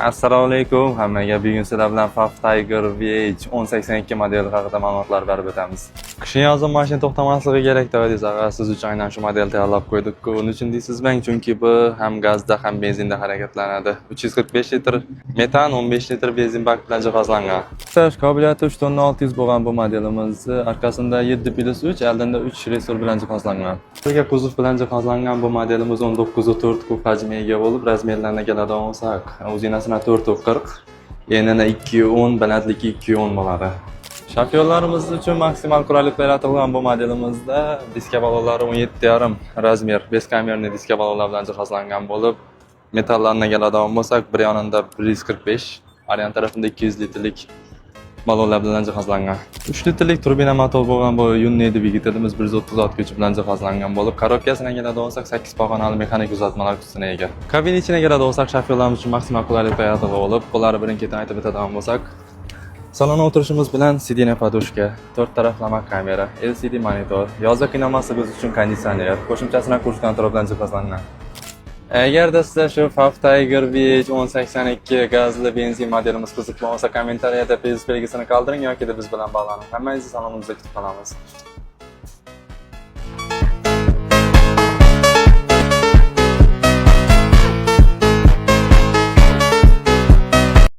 Assalomu alaykum hammaga. Bugun sizlar bilan Pfaff Tiger VH1082 modeli haqida ma'lumotlar berib o'tamiz. Qishni yozin mashina to'xtamasligi kerak deysiz, ag'a siz uchun aynan shu modelni tayyorlab qo'ydik-ku. Uning uchun deysizmi? Chunki bu ham gazda ham benzinda harakatlanadi. 345 litr metan, 15 litr benzin bak bilan jihozlangan. Tashish qobiliyati 3 tonna 600 bo'lgan bu modelimiz arkasida 7+3, oldinda 3 resor bilan jihozlangan. Birga kuzov bilan jihozlangan bu modelimiz 19.4 kub hajmiga ega bo'lib, razmerlarga keladigan bo'lsak, uzinasini 440, enini 210, balandligi 210 bo'ladi. Shofyorlarimiz uchun maksimal qulaylik yaratilgan bu modelimizda diska balonlari 17,5 razmer, 5 kamerli diska balonlar bilan jihozlangan bo'lib, metallarga keladigan bo'lsak, bir yonida 145, arian tarafida 200 litrlik balonlar bilan jihozlangan. 3 litrlik turbina motor bo'lgan bu Yunne dvigatelimiz 130 ot kuchi bilan jihozlangan bo'lib, korobkasiga keladigan bo'lsak 8 pog'onali mexanik uzatmalar qutisiga ega. Kabina ichiga keladigan bo'lsak, shofyorlarimiz uchun maksimal qulaylik yaratilgan bo'lib, bularni birin-ketin aytib o'tadigan bo'lsak, salonga o'tirishimiz bilan sidina podushka, 4 taraflama kamera, LCD monitor, yozda qiynalmasligingiz uchun konditsioner, qo'shimchasini kurs kontrol bilan jihozlangan. Agarda sizlar shu Pfaff Tiger VH1082 gazli benzin modelimiz qiziq bo'lsa, kommentariyada belgisini qoldiring yoki biz bilan bog'laning. Hammangizni salonimizda kutib qolamiz.